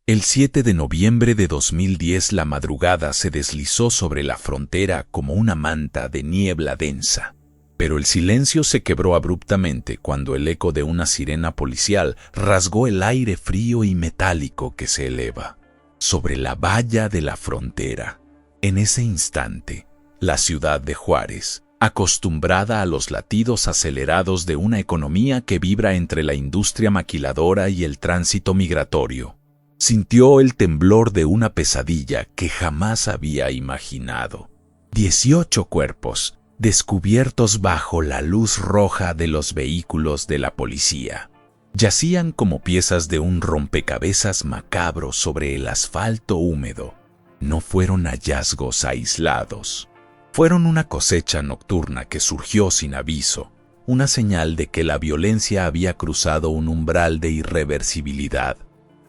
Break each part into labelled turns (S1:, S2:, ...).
S1: El 7 de noviembre de 2010 la madrugada se deslizó sobre la frontera como una manta de niebla densa. Pero el silencio se quebró abruptamente cuando el eco de una sirena policial rasgó el aire frío y metálico que se eleva sobre la valla de la frontera. En ese instante, la ciudad de Juárez, acostumbrada a los latidos acelerados de una economía que vibra entre la industria maquiladora y el tránsito migratorio, sintió el temblor de una pesadilla que jamás había imaginado. 18 cuerpos, descubiertos bajo la luz roja de los vehículos de la policía, yacían como piezas de un rompecabezas macabro sobre el asfalto húmedo. No fueron hallazgos aislados. Fueron una cosecha nocturna que surgió sin aviso, una señal de que la violencia había cruzado un umbral de irreversibilidad.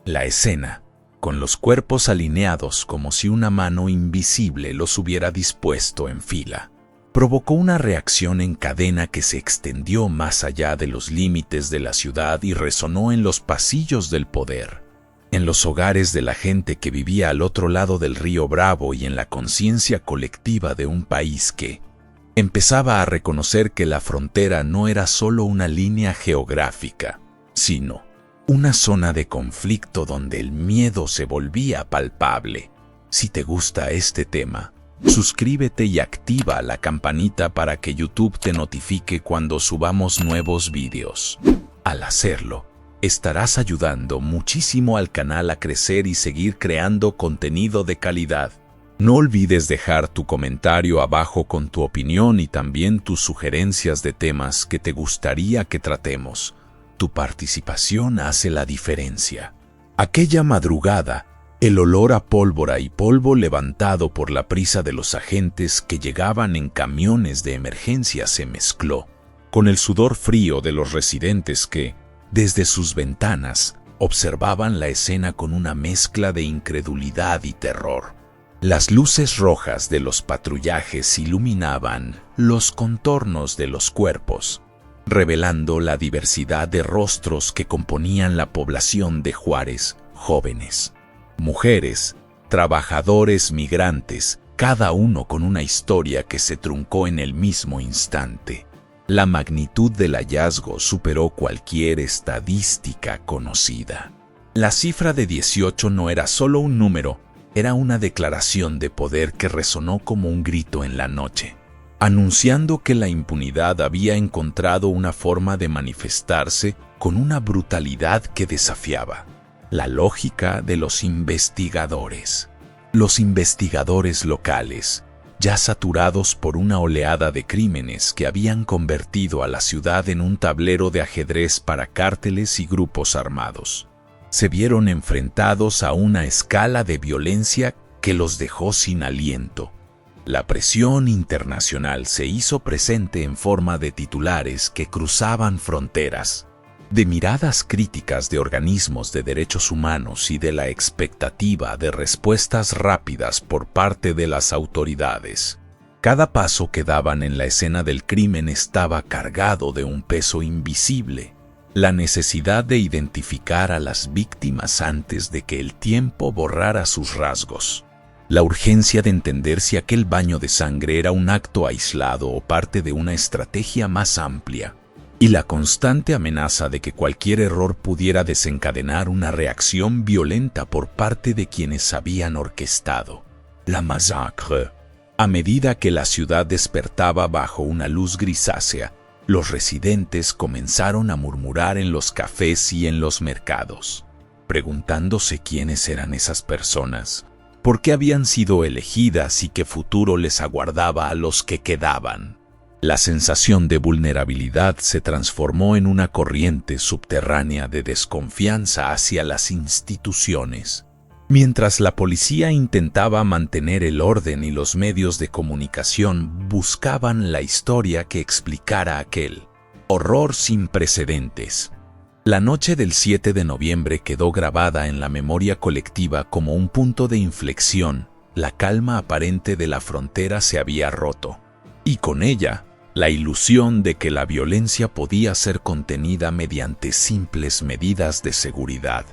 S1: La escena, con los cuerpos alineados como si una mano invisible los hubiera dispuesto en fila, provocó una reacción en cadena que se extendió más allá de los límites de la ciudad y resonó en los pasillos del poder, en los hogares de la gente que vivía al otro lado del río Bravo y en la conciencia colectiva de un país que empezaba a reconocer que la frontera no era solo una línea geográfica, sino una zona de conflicto donde el miedo se volvía palpable. Si te gusta este tema, suscríbete y activa la campanita para que YouTube te notifique cuando subamos nuevos vídeos. Al hacerlo, estarás ayudando muchísimo al canal a crecer y seguir creando contenido de calidad. No olvides dejar tu comentario abajo con tu opinión y también tus sugerencias de temas que te gustaría que tratemos. Tu participación hace la diferencia. Aquella madrugada, el olor a pólvora y polvo levantado por la prisa de los agentes que llegaban en camiones de emergencia se mezcló con el sudor frío de los residentes que, desde sus ventanas, observaban la escena con una mezcla de incredulidad y terror. Las luces rojas de los patrullajes iluminaban los contornos de los cuerpos, revelando la diversidad de rostros que componían la población de Juárez: jóvenes, mujeres, trabajadores migrantes, cada uno con una historia que se truncó en el mismo instante. La magnitud del hallazgo superó cualquier estadística conocida. La cifra de 18 no era solo un número, era una declaración de poder que resonó como un grito en la noche, anunciando que la impunidad había encontrado una forma de manifestarse con una brutalidad que desafiaba la lógica de los investigadores. Los investigadores locales, ya saturados por una oleada de crímenes que habían convertido a la ciudad en un tablero de ajedrez para cárteles y grupos armados, se vieron enfrentados a una escala de violencia que los dejó sin aliento. La presión internacional se hizo presente en forma de titulares que cruzaban fronteras, de miradas críticas de organismos de derechos humanos y de la expectativa de respuestas rápidas por parte de las autoridades. Cada paso que daban en la escena del crimen estaba cargado de un peso invisible: la necesidad de identificar a las víctimas antes de que el tiempo borrara sus rasgos. La urgencia de entender si aquel baño de sangre era un acto aislado o parte de una estrategia más amplia, y la constante amenaza de que cualquier error pudiera desencadenar una reacción violenta por parte de quienes habían orquestado la masacre. A medida que la ciudad despertaba bajo una luz grisácea, los residentes comenzaron a murmurar en los cafés y en los mercados, preguntándose quiénes eran esas personas, por qué habían sido elegidas y qué futuro les aguardaba a los que quedaban. La sensación de vulnerabilidad se transformó en una corriente subterránea de desconfianza hacia las instituciones. Mientras la policía intentaba mantener el orden y los medios de comunicación buscaban la historia que explicara aquel horror sin precedentes. La noche del 7 de noviembre quedó grabada en la memoria colectiva como un punto de inflexión. La calma aparente de la frontera se había roto, y con ella, la ilusión de que la violencia podía ser contenida mediante simples medidas de seguridad.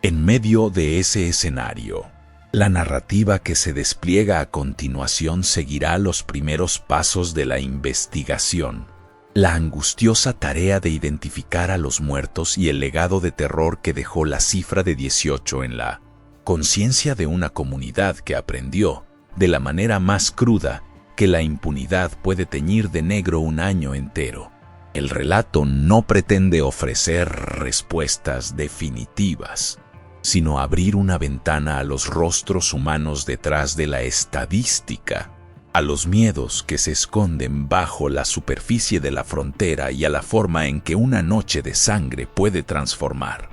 S1: En medio de ese escenario, la narrativa que se despliega a continuación seguirá los primeros pasos de la investigación, la angustiosa tarea de identificar a los muertos y el legado de terror que dejó la cifra de 18 en la conciencia de una comunidad que aprendió, de la manera más cruda, que la impunidad puede teñir de negro un año entero. El relato no pretende ofrecer respuestas definitivas, sino abrir una ventana a los rostros humanos detrás de la estadística, a los miedos que se esconden bajo la superficie de la frontera y a la forma en que una noche de sangre puede transformar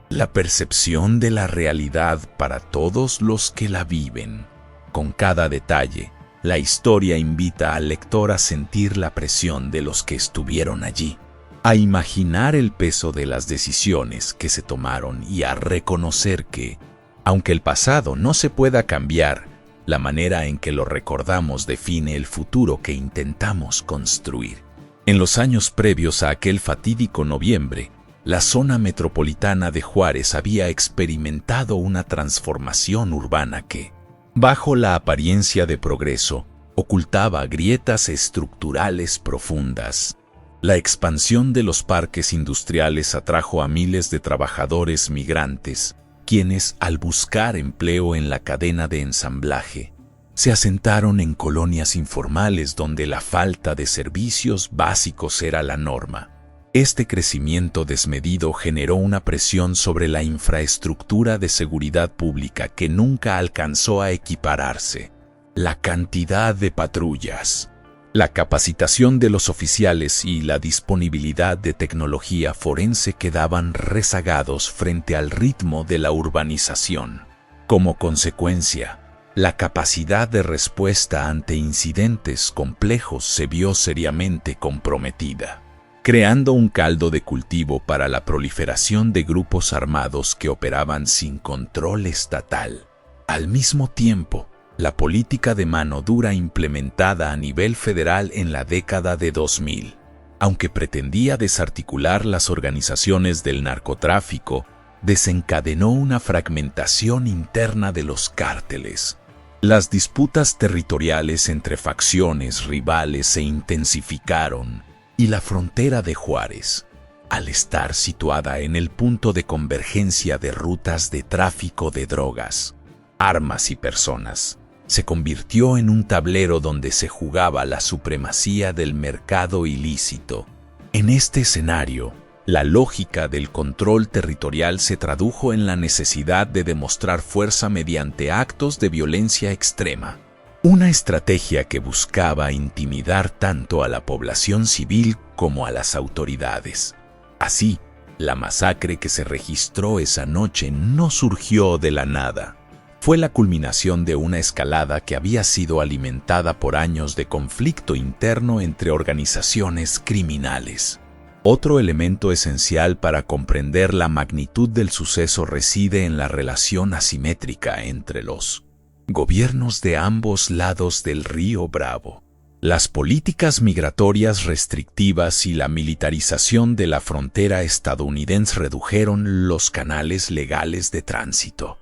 S1: la percepción de la realidad para todos los que la viven. Con cada detalle, la historia invita al lector a sentir la presión de los que estuvieron allí, a imaginar el peso de las decisiones que se tomaron y a reconocer que, aunque el pasado no se pueda cambiar, la manera en que lo recordamos define el futuro que intentamos construir. En los años previos a aquel fatídico noviembre, la zona metropolitana de Juárez había experimentado una transformación urbana que, bajo la apariencia de progreso, ocultaba grietas estructurales profundas. La expansión de los parques industriales atrajo a miles de trabajadores migrantes, quienes, al buscar empleo en la cadena de ensamblaje, se asentaron en colonias informales donde la falta de servicios básicos era la norma. Este crecimiento desmedido generó una presión sobre la infraestructura de seguridad pública que nunca alcanzó a equipararse. La cantidad de patrullas, la capacitación de los oficiales y la disponibilidad de tecnología forense quedaban rezagados frente al ritmo de la urbanización. Como consecuencia, la capacidad de respuesta ante incidentes complejos se vio seriamente comprometida, creando un caldo de cultivo para la proliferación de grupos armados que operaban sin control estatal. Al mismo tiempo, la política de mano dura implementada a nivel federal en la década de 2000, aunque pretendía desarticular las organizaciones del narcotráfico, desencadenó una fragmentación interna de los cárteles. Las disputas territoriales entre facciones rivales se intensificaron, y la frontera de Juárez, al estar situada en el punto de convergencia de rutas de tráfico de drogas, armas y personas, se convirtió en un tablero donde se jugaba la supremacía del mercado ilícito. En este escenario, la lógica del control territorial se tradujo en la necesidad de demostrar fuerza mediante actos de violencia extrema. Una estrategia que buscaba intimidar tanto a la población civil como a las autoridades. Así, la masacre que se registró esa noche no surgió de la nada. Fue la culminación de una escalada que había sido alimentada por años de conflicto interno entre organizaciones criminales. Otro elemento esencial para comprender la magnitud del suceso reside en la relación asimétrica entre los gobiernos de ambos lados del río Bravo. Las políticas migratorias restrictivas y la militarización de la frontera estadounidense redujeron los canales legales de tránsito,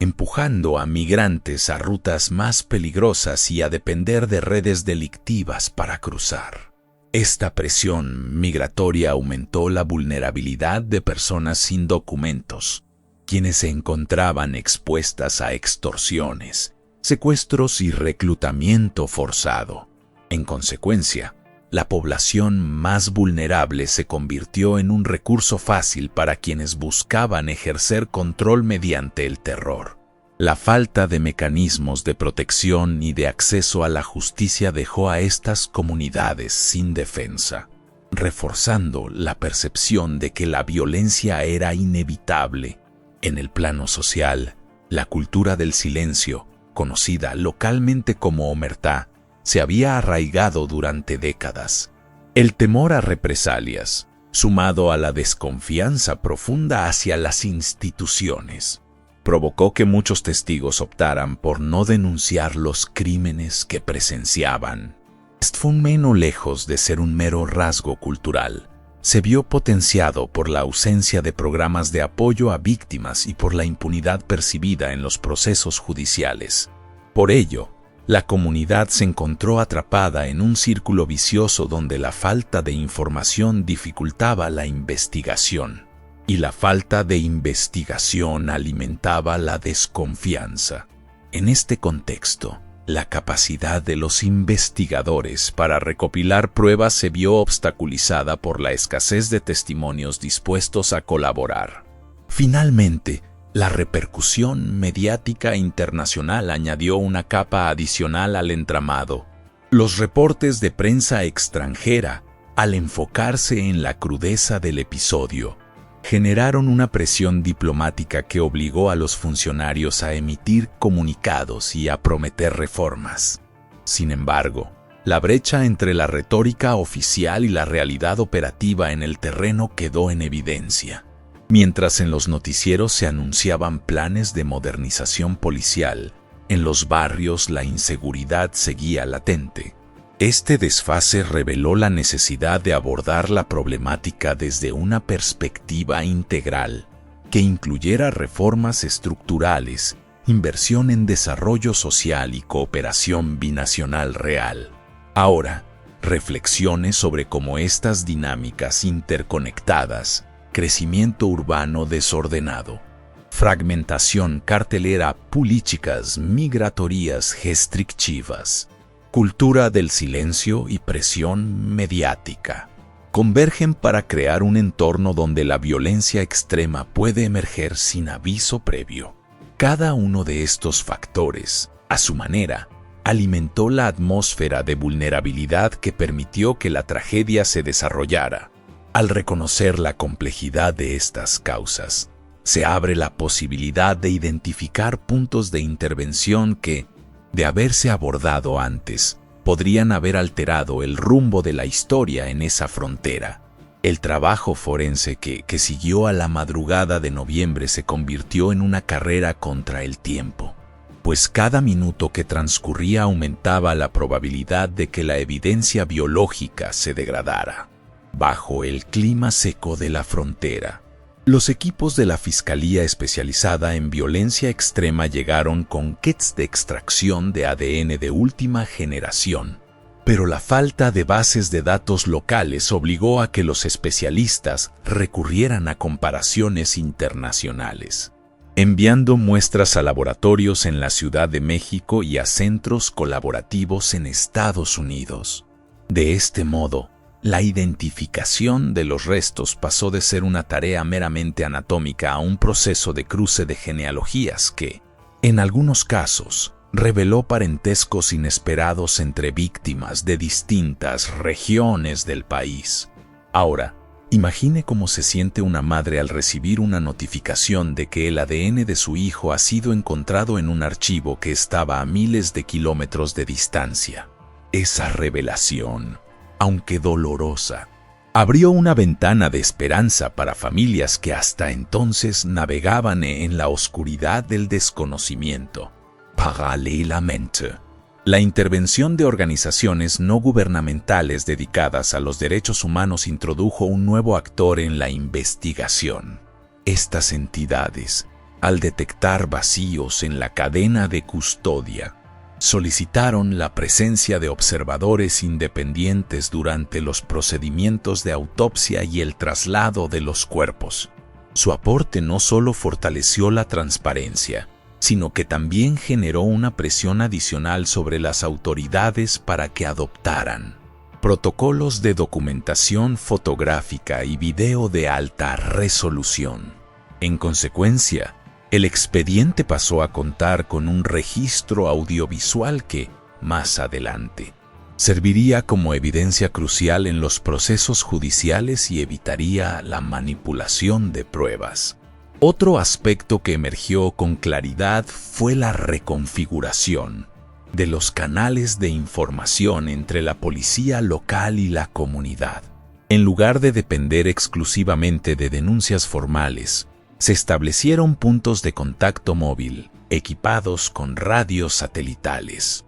S1: empujando a migrantes a rutas más peligrosas y a depender de redes delictivas para cruzar. Esta presión migratoria aumentó la vulnerabilidad de personas sin documentos, quienes se encontraban expuestas a extorsiones, secuestros y reclutamiento forzado. En consecuencia, la población más vulnerable se convirtió en un recurso fácil para quienes buscaban ejercer control mediante el terror. La falta de mecanismos de protección y de acceso a la justicia dejó a estas comunidades sin defensa, reforzando la percepción de que la violencia era inevitable. En el plano social, la cultura del silencio, conocida localmente como omertá, se había arraigado durante décadas. El temor a represalias, sumado a la desconfianza profunda hacia las instituciones, provocó que muchos testigos optaran por no denunciar los crímenes que presenciaban. Esto fue menos lejos de ser un mero rasgo cultural. se vio potenciado por la ausencia de programas de apoyo a víctimas y por la impunidad percibida en los procesos judiciales. Por ello, la comunidad se encontró atrapada en un círculo vicioso donde la falta de información dificultaba la investigación, y la falta de investigación alimentaba la desconfianza. En este contexto, la capacidad de los investigadores para recopilar pruebas se vio obstaculizada por la escasez de testimonios dispuestos a colaborar. Finalmente, la repercusión mediática internacional añadió una capa adicional al entramado. Los reportes de prensa extranjera, al enfocarse en la crudeza del episodio, generaron una presión diplomática que obligó a los funcionarios a emitir comunicados y a prometer reformas. Sin embargo, la brecha entre la retórica oficial y la realidad operativa en el terreno quedó en evidencia. Mientras en los noticieros se anunciaban planes de modernización policial, en los barrios la inseguridad seguía latente. Este desfase reveló la necesidad de abordar la problemática desde una perspectiva integral, que incluyera reformas estructurales, inversión en desarrollo social y cooperación binacional real. Ahora, reflexiones sobre cómo estas dinámicas interconectadas, crecimiento urbano desordenado, fragmentación cartelera, políticas migratorias restrictivas, cultura del silencio y presión mediática, convergen para crear un entorno donde la violencia extrema puede emerger sin aviso previo. Cada uno de estos factores, a su manera, alimentó la atmósfera de vulnerabilidad que permitió que la tragedia se desarrollara. Al reconocer la complejidad de estas causas, se abre la posibilidad de identificar puntos de intervención que, de haberse abordado antes, podrían haber alterado el rumbo de la historia en esa frontera. El trabajo forense que siguió a la madrugada de noviembre se convirtió en una carrera contra el tiempo, pues cada minuto que transcurría aumentaba la probabilidad de que la evidencia biológica se degradara. Bajo el clima seco de la frontera, los equipos de la Fiscalía Especializada en Violencia Extrema llegaron con kits de extracción de ADN de última generación, pero la falta de bases de datos locales obligó a que los especialistas recurrieran a comparaciones internacionales, enviando muestras a laboratorios en la Ciudad de México y a centros colaborativos en Estados Unidos. De este modo, la identificación de los restos pasó de ser una tarea meramente anatómica a un proceso de cruce de genealogías que, en algunos casos, reveló parentescos inesperados entre víctimas de distintas regiones del país. Ahora, imagine cómo se siente una madre al recibir una notificación de que el ADN de su hijo ha sido encontrado en un archivo que estaba a miles de kilómetros de distancia. Esa revelación, aunque dolorosa, abrió una ventana de esperanza para familias que hasta entonces navegaban en la oscuridad del desconocimiento. Paralelamente, la intervención de organizaciones no gubernamentales dedicadas a los derechos humanos introdujo un nuevo actor en la investigación. Estas entidades, al detectar vacíos en la cadena de custodia, solicitaron la presencia de observadores independientes durante los procedimientos de autopsia y el traslado de los cuerpos. Su aporte no solo fortaleció la transparencia, sino que también generó una presión adicional sobre las autoridades para que adoptaran protocolos de documentación fotográfica y video de alta resolución. En consecuencia, el expediente pasó a contar con un registro audiovisual que, más adelante, serviría como evidencia crucial en los procesos judiciales y evitaría la manipulación de pruebas. Otro aspecto que emergió con claridad fue la reconfiguración de los canales de información entre la policía local y la comunidad. En lugar de depender exclusivamente de denuncias formales, se establecieron puntos de contacto móvil, equipados con radios satelitales,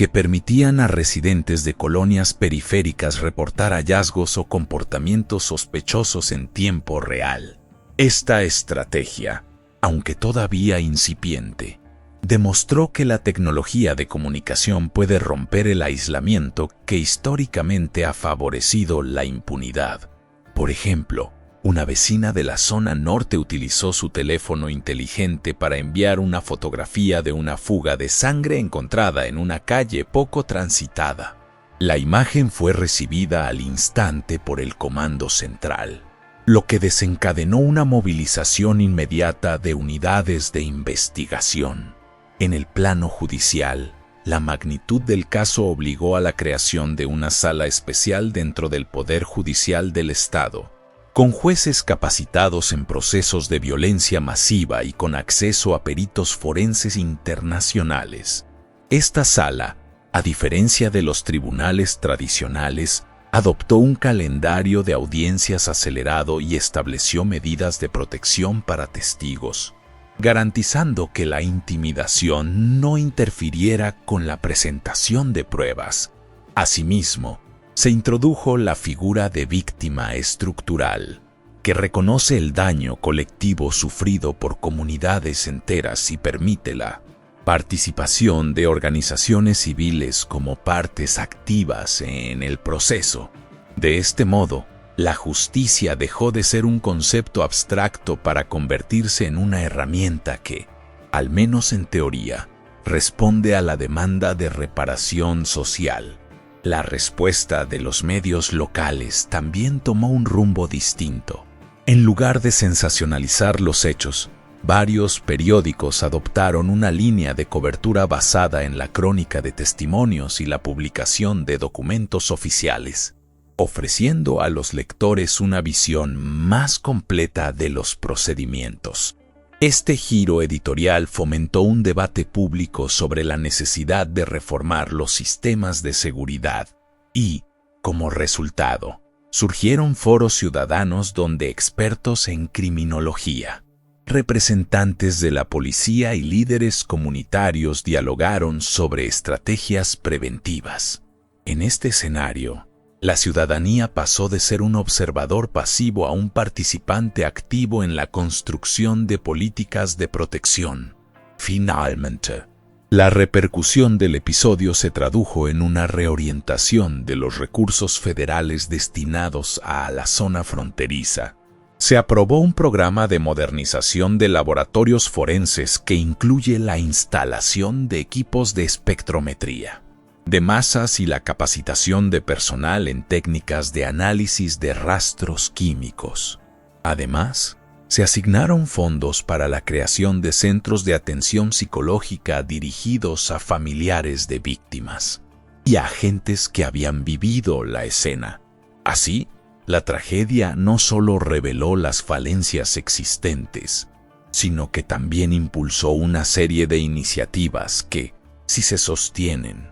S1: que permitían a residentes de colonias periféricas reportar hallazgos o comportamientos sospechosos en tiempo real. Esta estrategia, aunque todavía incipiente, demostró que la tecnología de comunicación puede romper el aislamiento que históricamente ha favorecido la impunidad. Por ejemplo, una vecina de la zona norte utilizó su teléfono inteligente para enviar una fotografía de una fuga de sangre encontrada en una calle poco transitada. La imagen fue recibida al instante por el Comando Central, lo que desencadenó una movilización inmediata de unidades de investigación. En el plano judicial, la magnitud del caso obligó a la creación de una sala especial dentro del Poder Judicial del Estado, con jueces capacitados en procesos de violencia masiva y con acceso a peritos forenses internacionales. Esta sala, a diferencia de los tribunales tradicionales, adoptó un calendario de audiencias acelerado y estableció medidas de protección para testigos, garantizando que la intimidación no interfiriera con la presentación de pruebas. Asimismo, se introdujo la figura de víctima estructural, que reconoce el daño colectivo sufrido por comunidades enteras y permite la participación de organizaciones civiles como partes activas en el proceso. De este modo, la justicia dejó de ser un concepto abstracto para convertirse en una herramienta que, al menos en teoría, responde a la demanda de reparación social. La respuesta de los medios locales también tomó un rumbo distinto. En lugar de sensacionalizar los hechos, varios periódicos adoptaron una línea de cobertura basada en la crónica de testimonios y la publicación de documentos oficiales, ofreciendo a los lectores una visión más completa de los procedimientos. Este giro editorial fomentó un debate público sobre la necesidad de reformar los sistemas de seguridad y, como resultado, surgieron foros ciudadanos donde expertos en criminología, representantes de la policía y líderes comunitarios dialogaron sobre estrategias preventivas. En este escenario, la ciudadanía pasó de ser un observador pasivo a un participante activo en la construcción de políticas de protección. Finalmente, la repercusión del episodio se tradujo en una reorientación de los recursos federales destinados a la zona fronteriza. Se aprobó un programa de modernización de laboratorios forenses que incluye la instalación de equipos de espectrometría de masas y la capacitación de personal en técnicas de análisis de rastros químicos. Además, se asignaron fondos para la creación de centros de atención psicológica dirigidos a familiares de víctimas y a agentes que habían vivido la escena. Así, la tragedia no solo reveló las falencias existentes, sino que también impulsó una serie de iniciativas que, si se sostienen,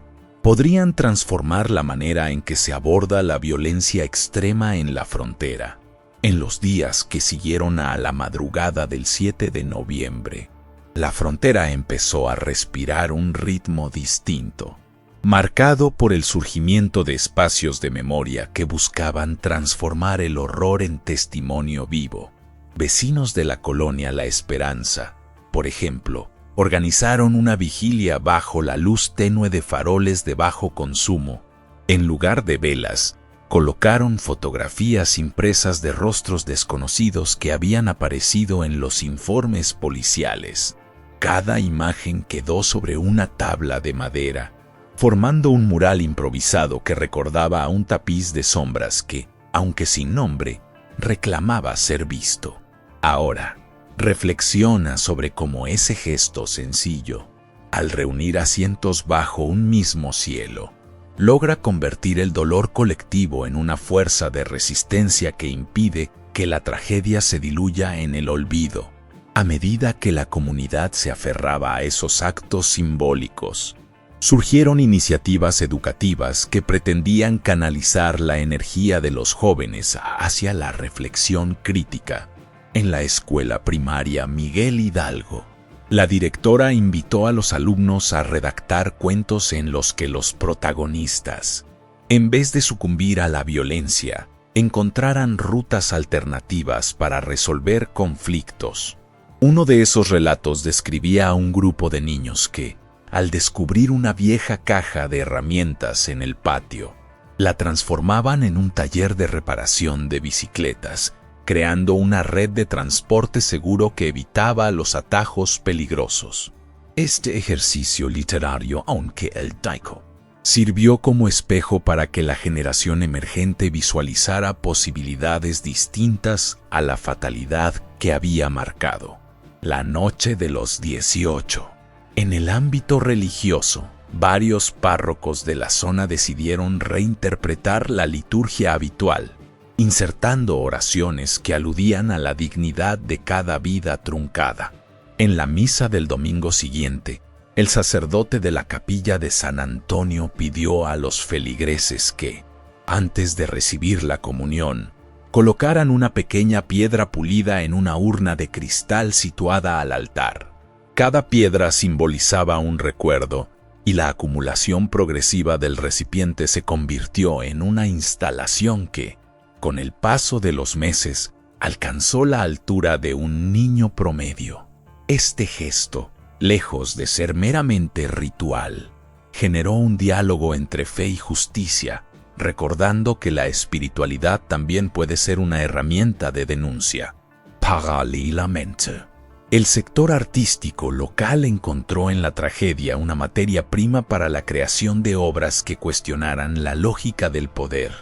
S1: podrían transformar la manera en que se aborda la violencia extrema en la frontera. En los días que siguieron a la madrugada del 7 de noviembre, la frontera empezó a respirar un ritmo distinto, marcado por el surgimiento de espacios de memoria que buscaban transformar el horror en testimonio vivo. Vecinos de la colonia La Esperanza, por ejemplo, organizaron una vigilia bajo la luz tenue de faroles de bajo consumo. En lugar de velas, colocaron fotografías impresas de rostros desconocidos que habían aparecido en los informes policiales. Cada imagen quedó sobre una tabla de madera, formando un mural improvisado que recordaba a un tapiz de sombras que, aunque sin nombre, reclamaba ser visto. Ahora, reflexiona sobre cómo ese gesto sencillo, al reunir asientos bajo un mismo cielo, logra convertir el dolor colectivo en una fuerza de resistencia que impide que la tragedia se diluya en el olvido. A medida que la comunidad se aferraba a esos actos simbólicos, surgieron iniciativas educativas que pretendían canalizar la energía de los jóvenes hacia la reflexión crítica. En la escuela primaria Miguel Hidalgo, La directora invitó a los alumnos a redactar cuentos en los que los protagonistas, en vez de sucumbir a la violencia, encontraran rutas alternativas para resolver conflictos. Uno de esos relatos describía a un grupo de niños que, al descubrir una vieja caja de herramientas en el patio, la transformaban en un taller de reparación de bicicletas, creando una red de transporte seguro que evitaba los atajos peligrosos. Este ejercicio literario, aunque el taiko, sirvió como espejo para que la generación emergente visualizara posibilidades distintas a la fatalidad que había marcado. La noche de los 18. En el ámbito religioso, varios párrocos de la zona decidieron reinterpretar la liturgia habitual, insertando oraciones que aludían a la dignidad de cada vida truncada. En la misa del domingo siguiente, el sacerdote de la capilla de San Antonio pidió a los feligreses que, antes de recibir la comunión, colocaran una pequeña piedra pulida en una urna de cristal situada al altar. Cada piedra simbolizaba un recuerdo, y la acumulación progresiva del recipiente se convirtió en una instalación que, con el paso de los meses, alcanzó la altura de un niño promedio. Este gesto, lejos de ser meramente ritual, generó un diálogo entre fe y justicia, recordando que la espiritualidad también puede ser una herramienta de denuncia. Paralelamente, el sector artístico local encontró en la tragedia una materia prima para la creación de obras que cuestionaran la lógica del poder.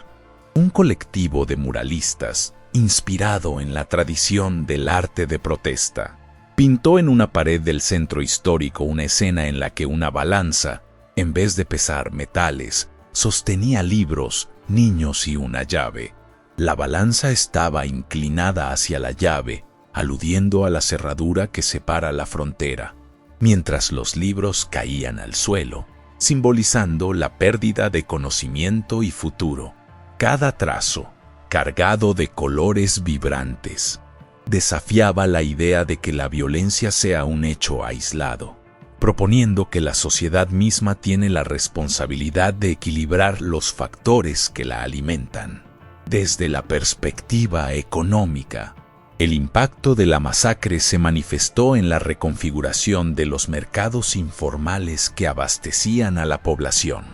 S1: Un colectivo de muralistas, inspirado en la tradición del arte de protesta, pintó en una pared del centro histórico una escena en la que una balanza, en vez de pesar metales, sostenía libros, niños y una llave. La balanza estaba inclinada hacia la llave, aludiendo a la cerradura que separa la frontera, mientras los libros caían al suelo, simbolizando la pérdida de conocimiento y futuro. Cada trazo, cargado de colores vibrantes, desafiaba la idea de que la violencia sea un hecho aislado, proponiendo que la sociedad misma tiene la responsabilidad de equilibrar los factores que la alimentan. Desde la perspectiva económica, el impacto de la masacre se manifestó en la reconfiguración de los mercados informales que abastecían a la población.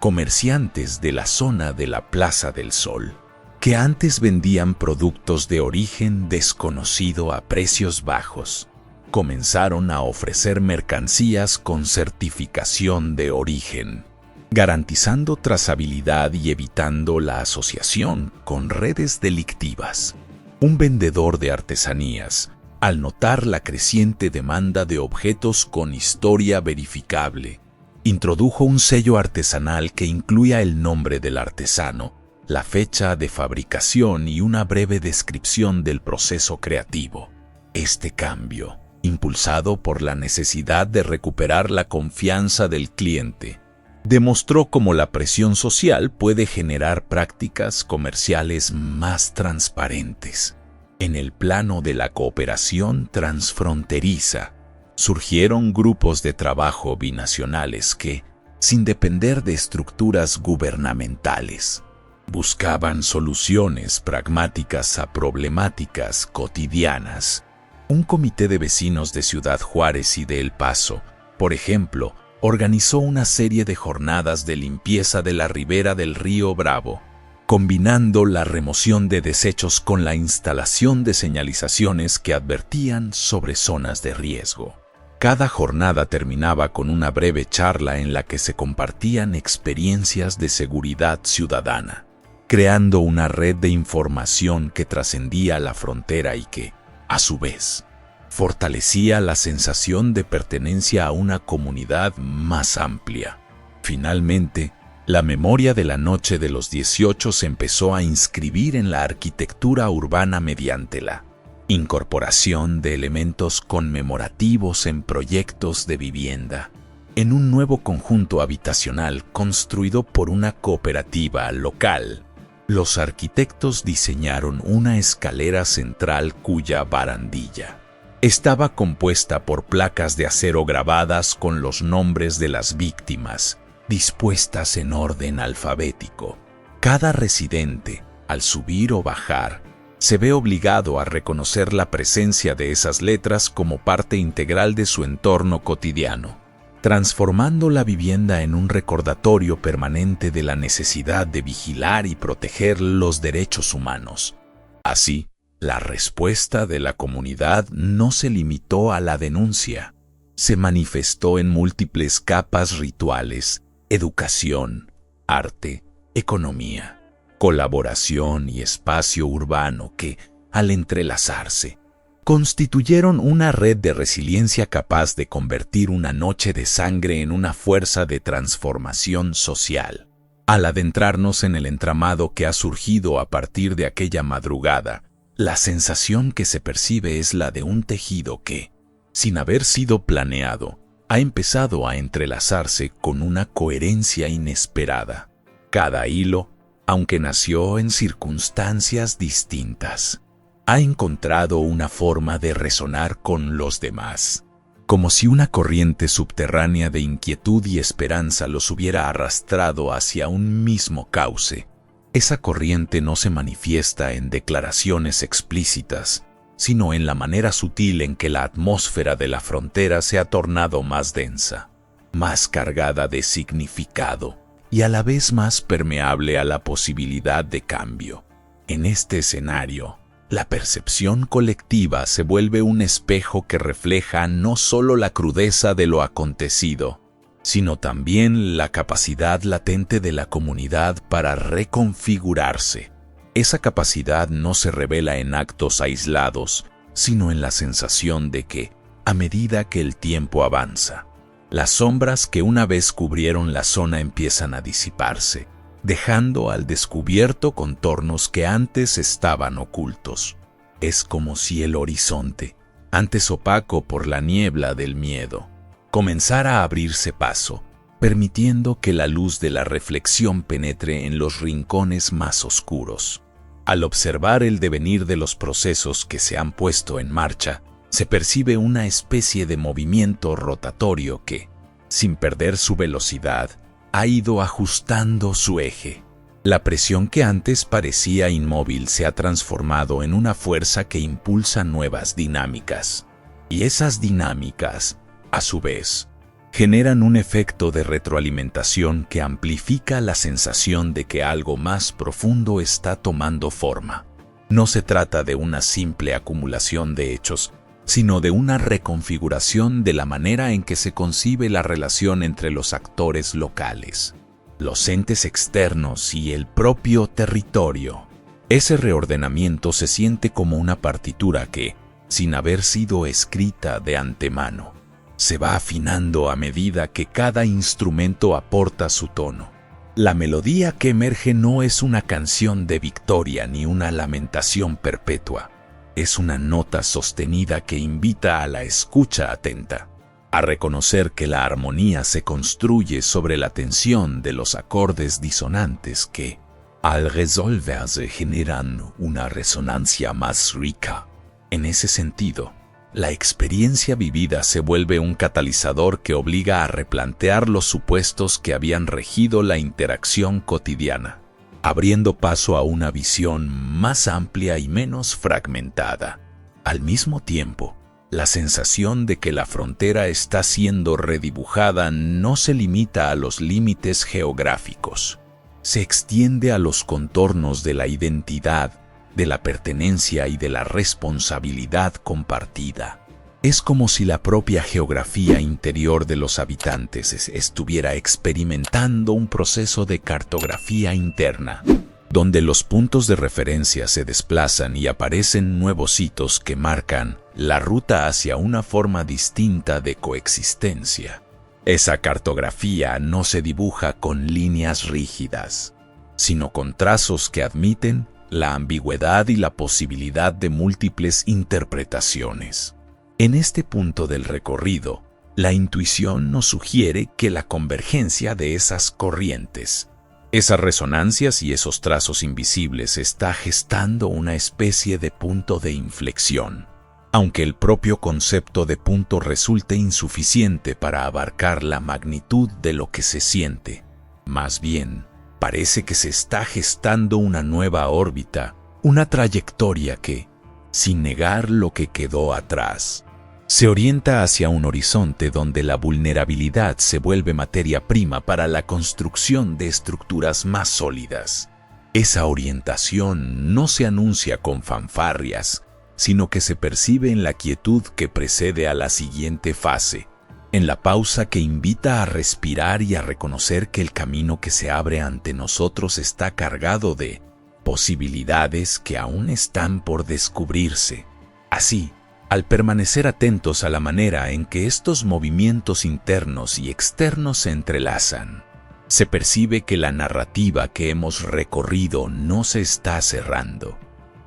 S1: Comerciantes de la zona de la Plaza del Sol, que antes vendían productos de origen desconocido a precios bajos, comenzaron a ofrecer mercancías con certificación de origen, garantizando trazabilidad y evitando la asociación con redes delictivas. Un vendedor de artesanías, al notar la creciente demanda de objetos con historia verificable, introdujo un sello artesanal que incluía el nombre del artesano, la fecha de fabricación y una breve descripción del proceso creativo. Este cambio, impulsado por la necesidad de recuperar la confianza del cliente, demostró cómo la presión social puede generar prácticas comerciales más transparentes. En el plano de la cooperación transfronteriza, surgieron grupos de trabajo binacionales que, sin depender de estructuras gubernamentales, buscaban soluciones pragmáticas a problemáticas cotidianas. Un comité de vecinos de Ciudad Juárez y de El Paso, por ejemplo, organizó una serie de jornadas de limpieza de la ribera del río Bravo, combinando la remoción de desechos con la instalación de señalizaciones que advertían sobre zonas de riesgo. Cada jornada terminaba con una breve charla en la que se compartían experiencias de seguridad ciudadana, creando una red de información que trascendía la frontera y que, a su vez, fortalecía la sensación de pertenencia a una comunidad más amplia. Finalmente, la memoria de la noche de los 18 se empezó a inscribir en la arquitectura urbana mediante la incorporación de elementos conmemorativos en proyectos de vivienda, en un nuevo conjunto habitacional construido por una cooperativa local. Los arquitectos diseñaron una escalera central cuya barandilla, Estaba compuesta por placas de acero grabadas con los nombres de las víctimas, dispuestas en orden alfabético. Cada residente, al subir o bajar, se ve obligado a reconocer la presencia de esas letras como parte integral de su entorno cotidiano, transformando la vivienda en un recordatorio permanente de la necesidad de vigilar y proteger los derechos humanos. Así, la respuesta de la comunidad no se limitó a la denuncia, se manifestó en múltiples capas rituales, educación, arte, economía, colaboración y espacio urbano que, al entrelazarse, constituyeron una red de resiliencia capaz de convertir una noche de sangre en una fuerza de transformación social. Al adentrarnos en el entramado que ha surgido a partir de aquella madrugada, la sensación que se percibe es la de un tejido que, sin haber sido planeado, ha empezado a entrelazarse con una coherencia inesperada. Cada hilo, aunque nació en circunstancias distintas, ha encontrado una forma de resonar con los demás, como si una corriente subterránea de inquietud y esperanza los hubiera arrastrado hacia un mismo cauce. Esa corriente no se manifiesta en declaraciones explícitas, sino en la manera sutil en que la atmósfera de la frontera se ha tornado más densa, más cargada de significado y a la vez más permeable a la posibilidad de cambio. En este escenario, la percepción colectiva se vuelve un espejo que refleja no solo la crudeza de lo acontecido, sino también la capacidad latente de la comunidad para reconfigurarse. Esa capacidad no se revela en actos aislados, sino en la sensación de que, a medida que el tiempo avanza, las sombras que una vez cubrieron la zona empiezan a disiparse, dejando al descubierto contornos que antes estaban ocultos. Es como si el horizonte, antes opaco por la niebla del miedo, comenzara a abrirse paso, permitiendo que la luz de la reflexión penetre en los rincones más oscuros. Al observar el devenir de los procesos que se han puesto en marcha, se percibe una especie de movimiento rotatorio que, sin perder su velocidad, ha ido ajustando su eje. La presión que antes parecía inmóvil se ha transformado en una fuerza que impulsa nuevas dinámicas. Y esas dinámicas, a su vez, generan un efecto de retroalimentación que amplifica la sensación de que algo más profundo está tomando forma. No se trata de una simple acumulación de hechos, sino de una reconfiguración de la manera en que se concibe la relación entre los actores locales, los entes externos y el propio territorio. Ese reordenamiento se siente como una partitura que, sin haber sido escrita de antemano, se va afinando a medida que cada instrumento aporta su tono. La melodía que emerge no es una canción de victoria ni una lamentación perpetua. Es una nota sostenida que invita a la escucha atenta, a reconocer que la armonía se construye sobre la tensión de los acordes disonantes que, al resolverse, generan una resonancia más rica. En ese sentido, la experiencia vivida se vuelve un catalizador que obliga a replantear los supuestos que habían regido la interacción cotidiana, abriendo paso a una visión más amplia y menos fragmentada. Al mismo tiempo, la sensación de que la frontera está siendo redibujada no se limita a los límites geográficos, se extiende a los contornos de la identidad, de la pertenencia y de la responsabilidad compartida. Es como si la propia geografía interior de los habitantes estuviera experimentando un proceso de cartografía interna, donde los puntos de referencia se desplazan y aparecen nuevos hitos que marcan la ruta hacia una forma distinta de coexistencia. Esa cartografía no se dibuja con líneas rígidas, sino con trazos que admiten la ambigüedad y la posibilidad de múltiples interpretaciones. En este punto del recorrido, la intuición nos sugiere que la convergencia de esas corrientes, esas resonancias y esos trazos invisibles está gestando una especie de punto de inflexión. aunque el propio concepto de punto resulte insuficiente para abarcar la magnitud de lo que se siente. Más bien, parece que se está gestando una nueva órbita, una trayectoria que, sin negar lo que quedó atrás, se orienta hacia un horizonte donde la vulnerabilidad se vuelve materia prima para la construcción de estructuras más sólidas. Esa orientación no se anuncia con fanfarrias, sino que se percibe en la quietud que precede a la siguiente fase, en la pausa que invita a respirar y a reconocer que el camino que se abre ante nosotros está cargado de posibilidades que aún están por descubrirse. Así, al permanecer atentos a la manera en que estos movimientos internos y externos se entrelazan, se percibe que la narrativa que hemos recorrido no se está cerrando,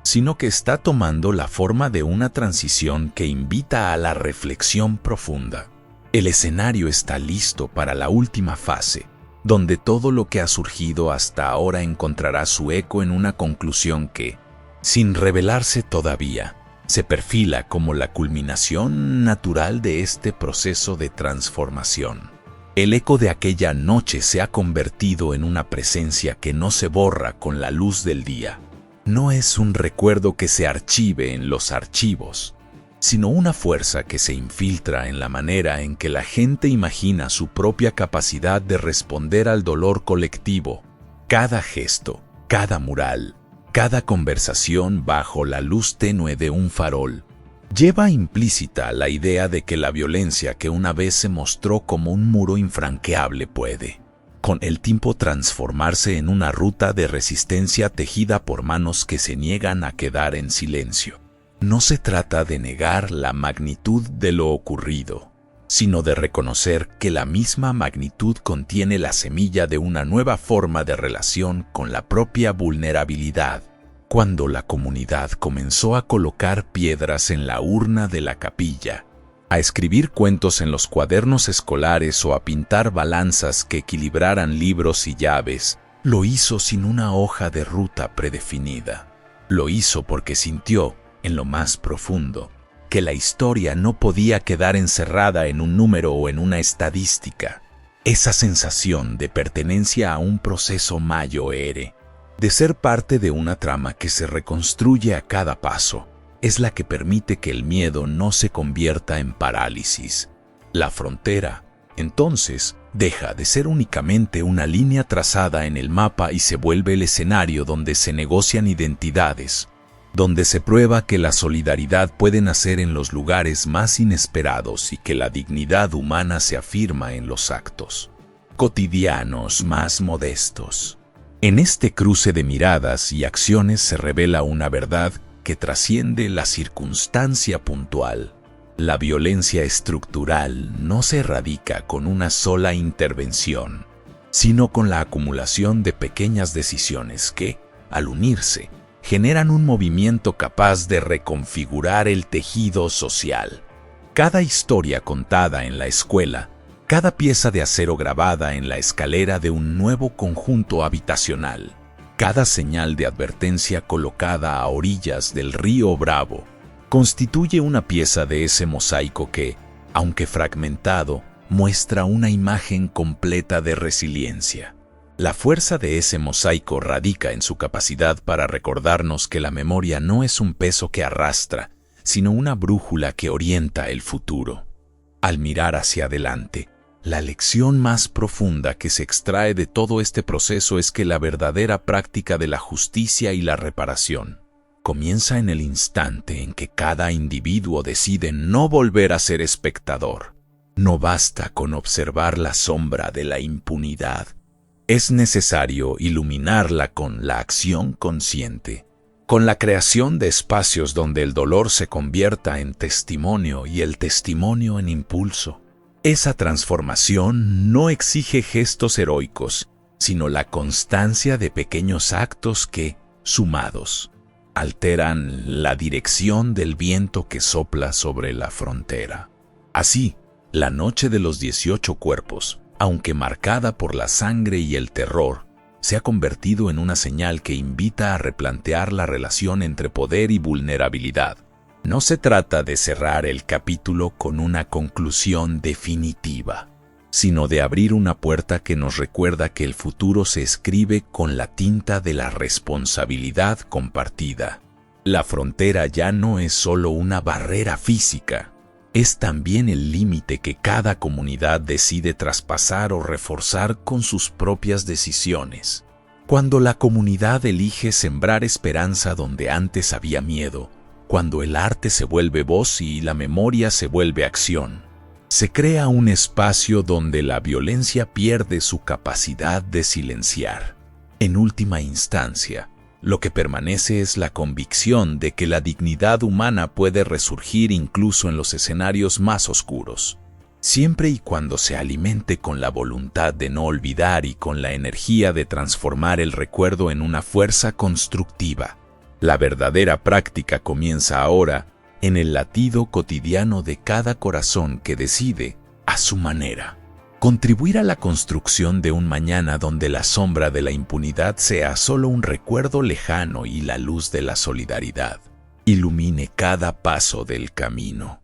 S1: sino que está tomando la forma de una transición que invita a la reflexión profunda. El escenario está listo para la última fase, donde todo lo que ha surgido hasta ahora encontrará su eco en una conclusión que, sin revelarse todavía, se perfila como la culminación natural de este proceso de transformación. El eco de aquella noche se ha convertido en una presencia que no se borra con la luz del día. No es un recuerdo que se archive en los archivos, sino una fuerza que se infiltra en la manera en que la gente imagina su propia capacidad de responder al dolor colectivo. Cada gesto, cada mural, cada conversación bajo la luz tenue de un farol, lleva implícita la idea de que la violencia que una vez se mostró como un muro infranqueable puede, con el tiempo, transformarse en una ruta de resistencia tejida por manos que se niegan a quedar en silencio. No se trata de negar la magnitud de lo ocurrido, sino de reconocer que la misma magnitud contiene la semilla de una nueva forma de relación con la propia vulnerabilidad. Cuando la comunidad comenzó a colocar piedras en la urna de la capilla, a escribir cuentos en los cuadernos escolares o a pintar balanzas que equilibraran libros y llaves, lo hizo sin una hoja de ruta predefinida. Lo hizo porque sintió, en lo más profundo, que la historia no podía quedar encerrada en un número o en una estadística. Esa sensación de pertenencia a un proceso mayor, de ser parte de una trama que se reconstruye a cada paso, es la que permite que el miedo no se convierta en parálisis. La frontera, entonces, deja de ser únicamente una línea trazada en el mapa y se vuelve el escenario donde se negocian identidades, donde se prueba que la solidaridad puede nacer en los lugares más inesperados y que la dignidad humana se afirma en los actos cotidianos más modestos. En este cruce de miradas y acciones se revela una verdad que trasciende la circunstancia puntual. La violencia estructural no se erradica con una sola intervención, sino con la acumulación de pequeñas decisiones que, al unirse, generan un movimiento capaz de reconfigurar el tejido social. Cada historia contada en la escuela, cada pieza de acero grabada en la escalera de un nuevo conjunto habitacional, cada señal de advertencia colocada a orillas del río Bravo, constituye una pieza de ese mosaico que, aunque fragmentado, muestra una imagen completa de resiliencia. La fuerza de ese mosaico radica en su capacidad para recordarnos que la memoria no es un peso que arrastra, sino una brújula que orienta el futuro. Al mirar hacia adelante, la lección más profunda que se extrae de todo este proceso es que la verdadera práctica de la justicia y la reparación comienza en el instante en que cada individuo decide no volver a ser espectador. No basta con observar la sombra de la impunidad. Es necesario iluminarla con la acción consciente, con la creación de espacios donde el dolor se convierta en testimonio y el testimonio en impulso. Esa transformación no exige gestos heroicos, sino la constancia de pequeños actos que, sumados, alteran la dirección del viento que sopla sobre la frontera. Así, la noche de los 18 cuerpos, aunque marcada por la sangre y el terror, se ha convertido en una señal que invita a replantear la relación entre poder y vulnerabilidad. No se trata de cerrar el capítulo con una conclusión definitiva, sino de abrir una puerta que nos recuerda que el futuro se escribe con la tinta de la responsabilidad compartida. La frontera ya no es solo una barrera física, es también el límite que cada comunidad decide traspasar o reforzar con sus propias decisiones. Cuando la comunidad elige sembrar esperanza donde antes había miedo, cuando el arte se vuelve voz y la memoria se vuelve acción, se crea un espacio donde la violencia pierde su capacidad de silenciar. En última instancia, lo que permanece es la convicción de que la dignidad humana puede resurgir incluso en los escenarios más oscuros, siempre y cuando se alimente con la voluntad de no olvidar y con la energía de transformar el recuerdo en una fuerza constructiva. La verdadera práctica comienza ahora, en el latido cotidiano de cada corazón que decide, a su manera, contribuir a la construcción de un mañana donde la sombra de la impunidad sea solo un recuerdo lejano y la luz de la solidaridad ilumine cada paso del camino.